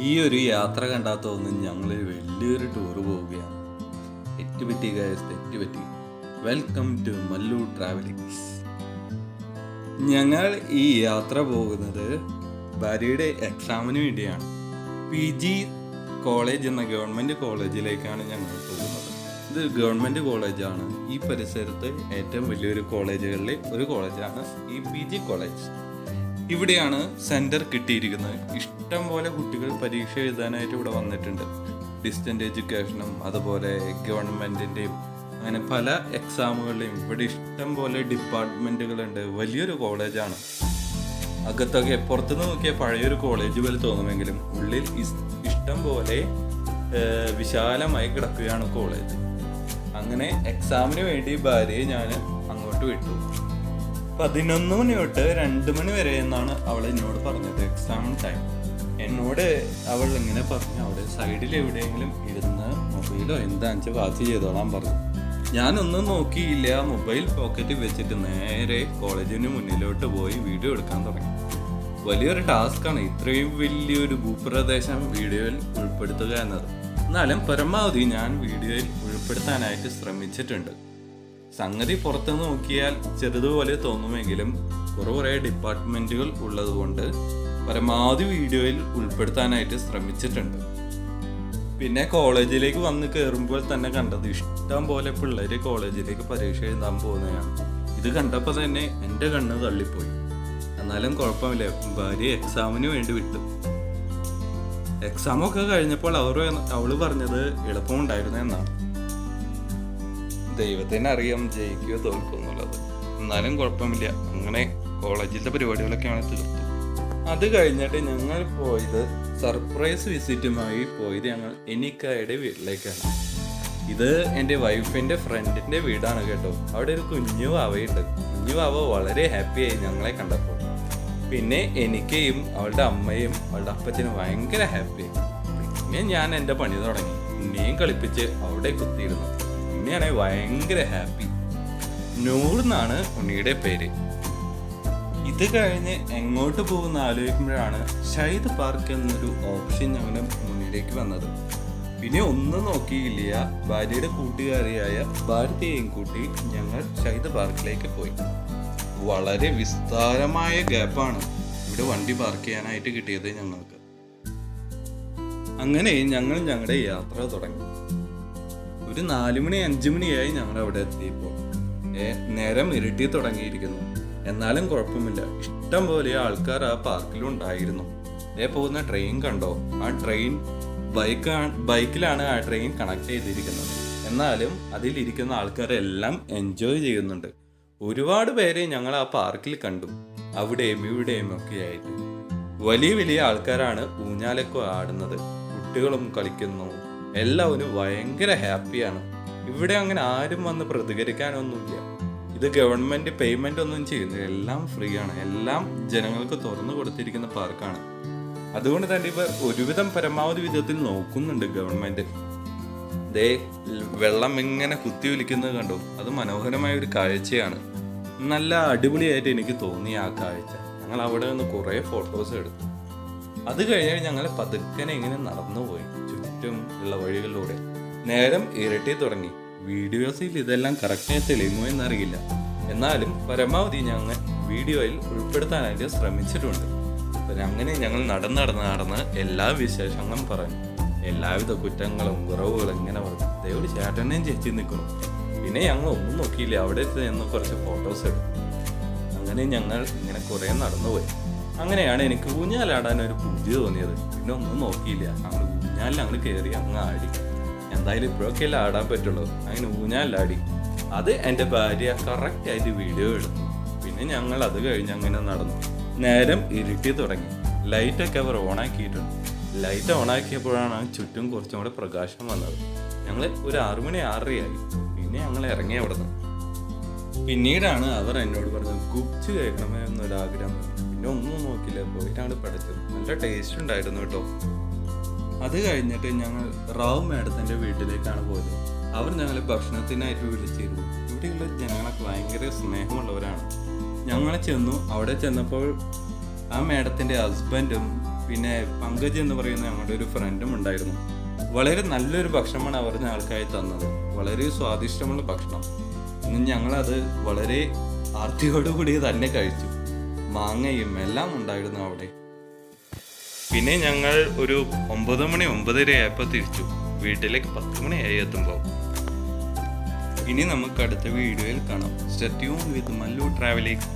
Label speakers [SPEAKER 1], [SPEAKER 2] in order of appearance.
[SPEAKER 1] ഈ ഒരു യാത്ര കണ്ടാൽ തോന്നും ഞങ്ങൾ വലിയൊരു ടൂറ് പോവുകയാണ്. തെറ്റുപറ്റി ഗൈസ്, തെറ്റുപറ്റി. Welcome to Mallu travelings. ഞങ്ങൾ ഈ യാത്ര പോകുന്നത് ഭാര്യയുടെ എക്സാമിന് വേണ്ടിയാണ്. PG കോളേജ് എന്ന ഗവൺമെൻറ് കോളേജിലേക്കാണ് ഞങ്ങൾ പോകുന്നത്. ഇത് ഗവൺമെൻറ് കോളേജാണ്. ഈ പരിസരത്ത് ഏറ്റവും വലിയൊരു കോളേജുകളിലെ ഒരു കോളേജാണ് ഈ PG കോളേജ്. ഇവിടെയാണ് സെൻറ്റർ കിട്ടിയിരിക്കുന്നത്. ഇഷ്ടം പോലെ കുട്ടികൾ പരീക്ഷ എഴുതാനായിട്ട് ഇവിടെ വന്നിട്ടുണ്ട്. ഡിസ്റ്റൻ്റ് എഡ്യൂക്കേഷനും അതുപോലെ ഗവൺമെൻറ്റിൻ്റെയും അങ്ങനെ പല എക്സാമുകളുടെയും ഇവിടെ ഇഷ്ടം പോലെ ഡിപ്പാർട്ട്മെൻറ്റുകളുണ്ട്. വലിയൊരു കോളേജാണ്. അകത്തൊക്കെ പുറത്തുനിന്ന് നോക്കിയാൽ പഴയൊരു കോളേജ് പോലെ തോന്നുമെങ്കിലും ഉള്ളിൽ ഇഷ്ടം പോലെ വിശാലമായി കിടക്കുകയാണ് കോളേജ്. അങ്ങനെ എക്സാമിന് വേണ്ടി ഭാര്യയെ ഞാൻ അങ്ങോട്ട് വിട്ടു. 11 മണി തൊട്ട് 2 മണി വരെ എന്നാണ് അവൾ എന്നോട് പറഞ്ഞത് എക്സാം ടൈം. എന്നോട് അവൾ ഇങ്ങനെ പറഞ്ഞു, അവിടെ സൈഡിൽ എവിടെയെങ്കിലും ഇരുന്ന് മൊബൈലോ എന്താണെന്ന് വെച്ചാൽ വാച്ച് ചെയ്തോളാൻ പറഞ്ഞു. ഞാനൊന്നും നോക്കിയില്ല. മൊബൈൽ പോക്കറ്റിൽ വെച്ചിട്ട് നേരെ കോളേജിന് മുന്നിലോട്ട് പോയി വീഡിയോ എടുക്കാൻ തുടങ്ങി. വലിയൊരു ടാസ്ക്കാണ് ഇത്രയും വലിയൊരു ഭൂപ്രദേശം വീഡിയോയിൽ ഉൾപ്പെടുത്തുക എന്നത്. എന്നാലും പരമാവധി ഞാൻ വീഡിയോയിൽ ഉൾപ്പെടുത്താനായിട്ട് ശ്രമിച്ചിട്ടുണ്ട്. സംഗതി പുറത്തുനിന്ന് നോക്കിയാൽ ചെറുതുപോലെ തോന്നുമെങ്കിലും കുറേ ഡിപ്പാർട്ട്മെൻറ്റുകൾ ഉള്ളതുകൊണ്ട് പരമാവധി വീഡിയോയിൽ ഉൾപ്പെടുത്താനായിട്ട് ശ്രമിച്ചിട്ടുണ്ട്. പിന്നെ കോളേജിലേക്ക് വന്ന് കയറുമ്പോൾ തന്നെ കണ്ടത് ഇഷ്ടം പോലെ പിള്ളേർ കോളേജിലേക്ക് പരീക്ഷ എഴുതാൻ പോകുന്നതാണ്. ഇത് കണ്ടപ്പോൾ തന്നെ എൻ്റെ കണ്ണ് തള്ളിപ്പോയി. എന്നാലും കുഴപ്പമില്ല, ഭാര്യ എക്സാമിന് വേണ്ടി വിട്ടു. എക്സാമൊക്കെ കഴിഞ്ഞപ്പോൾ അവൾ പറഞ്ഞത് എളുപ്പമുണ്ടായിരുന്നു എന്നാണ്. ദൈവത്തിന് അറിയാം ജയിക്കുകയോ തോൽക്കുകയോ എന്നുള്ളത്. എന്നാലും കുഴപ്പമില്ല. അങ്ങനെ കോളേജിലത്തെ പരിപാടികളൊക്കെയാണ് തീർത്തു. അത് കഴിഞ്ഞിട്ട് ഞങ്ങൾ പോയത് സർപ്രൈസ് വിസിറ്റുമായി പോയത് ഞങ്ങൾ എനിക്കായുടെ വീട്ടിലേക്കാണ്. ഇത് എൻ്റെ വൈഫിൻ്റെ ഫ്രണ്ടിൻ്റെ വീടാണ് കേട്ടോ. അവിടെ ഒരു കുഞ്ഞു വാവയുണ്ട്. കുഞ്ഞു വാവ വളരെ ഹാപ്പിയായി ഞങ്ങളെ കണ്ടപ്പോൾ. പിന്നെ എനിക്കും അവളുടെ അമ്മയും അവളുടെ അപ്പച്ചനും ഭയങ്കര ഹാപ്പിയായി. പിന്നെ ഞാൻ എൻ്റെ പണി തുടങ്ങി. ഉണ്ണിയും കളിപ്പിച്ച് അവിടെ കുത്തിയിരുന്നു. ഉണ്ണിയാണെങ്കിൽ ഭയങ്കര ഹാപ്പി. നൂറെന്നാണ് ഉണ്ണിയുടെ പേര്. ഇത് കഴിഞ്ഞ് എങ്ങോട്ട് പോകുന്ന ആലോചിക്കുമ്പോഴാണ് ഷഹീദ് പാർക്ക് എന്നൊരു ഓപ്ഷൻ ഞങ്ങളുടെ മുന്നിലേക്ക് വന്നത്. പിന്നെ ഒന്നും നോക്കിയില്ല, ഭാര്യയുടെ കൂട്ടുകാരിയായ ഭാരതിയെയും കൂട്ടി ഞങ്ങൾ ഷഹീദ് പാർക്കിലേക്ക് പോയി. വളരെ വിസ്താരമായ ഗ്യാപ്പാണ് ഇവിടെ വണ്ടി പാർക്ക് ചെയ്യാനായിട്ട് കിട്ടിയത് ഞങ്ങൾക്ക്. അങ്ങനെ ഞങ്ങൾ ഞങ്ങളുടെ യാത്ര തുടങ്ങി. ഒരു 4 മണി 5 മണിയായി ഞങ്ങൾ അവിടെ എത്തിയപ്പോൾ. നേരം ഇരുട്ടി തുടങ്ങിയിരിക്കുന്നു. എന്നാലും കുഴപ്പമില്ല, ഇഷ്ടം പോലെ ആൾക്കാർ ആ പാർക്കിലുണ്ടായിരുന്നു. പോകുന്ന ട്രെയിൻ കണ്ടോ? ആ ട്രെയിൻ ബൈക്കിലാണ് ആ ട്രെയിൻ കണക്ട് ചെയ്തിരിക്കുന്നത്. എന്നാലും അതിലിരിക്കുന്ന ആൾക്കാരെല്ലാം എൻജോയ് ചെയ്യുന്നുണ്ട്. ഒരുപാട് പേരെ ഞങ്ങൾ ആ പാർക്കിൽ കണ്ടു. അവിടെയും ഇവിടെയും ഒക്കെ ആയിട്ട് വലിയ വലിയ ആൾക്കാരാണ് ഊഞ്ഞാലൊക്കെ ആടുന്നത്. കുട്ടികളും കളിക്കുന്നു. എല്ലാവരും ഭയങ്കര ഹാപ്പിയാണ്. ഇവിടെ അങ്ങനെ ആരും വന്ന് പ്രതികരിക്കാനൊന്നുമില്ല. ഇത് ഗവൺമെൻറ് പേയ്മെൻ്റ് ഒന്നും ചെയ്യുന്നില്ല. എല്ലാം ഫ്രീ ആണ്. എല്ലാം ജനങ്ങൾക്ക് തുറന്നു കൊടുത്തിരിക്കുന്ന പാർക്കാണ്. അതുകൊണ്ട് തന്നെ ഇവർ ഒരുവിധം പരമാവധി വിധത്തിൽ നോക്കുന്നുണ്ട് ഗവൺമെൻറ്. വെള്ളം ഇങ്ങനെ കുത്തി ഒലിക്കുന്നത് കണ്ടു. അത് മനോഹരമായ ഒരു കാഴ്ചയാണ്. നല്ല അടിപൊളിയായിട്ട് എനിക്ക് തോന്നി ആ കാഴ്ച. ഞങ്ങൾ അവിടെ നിന്ന് കുറേ ഫോട്ടോസ് എടുത്തു. അത് കഴിഞ്ഞാൽ ഞങ്ങൾ പതുക്കനെ ഇങ്ങനെ നടന്നുപോയി ചുറ്റും ഉള്ള വഴികളിലൂടെ. നേരം ഇരട്ടി തുടങ്ങി. വീഡിയോസിൽ ഇതെല്ലാം കറക്റ്റായി തെളിയുമോ എന്നറിയില്ല. എന്നാലും പരമാവധി ഞങ്ങൾ വീഡിയോയിൽ ഉൾപ്പെടുത്താനായിട്ട് ശ്രമിച്ചിട്ടുണ്ട്. അങ്ങനെ ഞങ്ങൾ നടന്ന് എല്ലാ വിശേഷങ്ങളും പറഞ്ഞു. എല്ലാവിധ കുറ്റങ്ങളും കുറവുകളും ഇങ്ങനെ പറഞ്ഞു. ദൈവം ചേട്ടനെയും ചേച്ചി നിൽക്കുന്നു. പിന്നെ ഞങ്ങൾ ഒന്നും നോക്കിയില്ല. അവിടെ ചെന്ന് കുറച്ച് ഫോട്ടോസ് എടുത്തു. അങ്ങനെ ഞങ്ങൾ ഇങ്ങനെ കുറേ നടന്നുപോയി. അങ്ങനെയാണ് എനിക്ക് ഊഞ്ഞാലാടാൻ ഒരു പൂതി തോന്നിയത്. പിന്നെ ഒന്നും നോക്കിയില്ല. ഞങ്ങൾ ഊഞ്ഞാലിൽ അങ്ങ് കയറി അങ്ങ് ആടി. എന്തായാലും ഇപ്പോഴൊക്കെ എല്ലാം ആടാൻ പറ്റുള്ളൂ. അങ്ങനെ ഊഞ്ഞാലാടി. അത് എൻ്റെ ഭാര്യ കറക്റ്റായിട്ട് വീഡിയോ എടുത്തു. പിന്നെ ഞങ്ങൾ അത് കഴിഞ്ഞ് അങ്ങനെ നടന്നു. നേരം ഇരുട്ടി തുടങ്ങി. ലൈറ്റൊക്കെ അവർ ഓണാക്കിയിട്ടുണ്ട്. ലൈറ്റ് ഓണാക്കിയപ്പോഴാണ് ചുറ്റും കുറച്ചും കൂടെ പ്രകാശം വന്നത്. ഞങ്ങൾ ഒരു 6 മണി 6:30 പിന്നെ ഞങ്ങൾ ഇറങ്ങി അവിടെ നിന്ന്. പിന്നീടാണ് അവർ എന്നോട് പറഞ്ഞത് ഗുപ്ച് കഴിക്കണമേ എന്നൊരാഗ്രഹം. പിന്നെ ഒന്നും നോക്കില്ല, പോയിട്ട് അങ്ങോട്ട് പഠിച്ചത്. നല്ല ടേസ്റ്റ് ഉണ്ടായിരുന്നു കേട്ടോ. അത് കഴിഞ്ഞിട്ട് ഞങ്ങൾ റാവു മാഡത്തിൻ്റെ വീട്ടിലേക്കാണ് പോയത്. അവർ ഞങ്ങളെ ഭക്ഷണത്തിനായിട്ട് വിളിച്ചിരുന്നു. ഇവിടെയുള്ള ജനങ്ങളൊക്കെ ഭയങ്കര സ്നേഹമുള്ളവരാണ്. ഞങ്ങൾ ചെന്നു. അവിടെ ചെന്നപ്പോൾ ആ മാഡത്തിൻ്റെ ഹസ്ബൻഡും പിന്നെ പങ്കജ് എന്ന് പറയുന്ന ഞങ്ങളുടെ ഒരു ഫ്രണ്ടും ഉണ്ടായിരുന്നു. വളരെ നല്ലൊരു ഭക്ഷണമാണ് അവർ ഞങ്ങൾക്കായി തന്നത്. വളരെ സ്വാദിഷ്ടമുള്ള ഭക്ഷണം. ഇന്ന് ഞങ്ങളത് വളരെ ആർത്തിയോടുകൂടി തന്നെ കഴിച്ചു. മാങ്ങയും എല്ലാം ഉണ്ടായിരുന്നു അവിടെ. പിന്നെ ഞങ്ങൾ ഒരു 9 മണി 9:30 ആയപ്പോൾ തിരിച്ചു. വീട്ടിലേക്ക് 10 മണിയായി എത്തുമ്പോൾ. ഇനി നമുക്ക് അടുത്ത വീഡിയോയിൽ കാണാം. സ്റ്റേ ട്യൂൺ വിത്ത് മല്ലു ട്രാവലിംഗ്.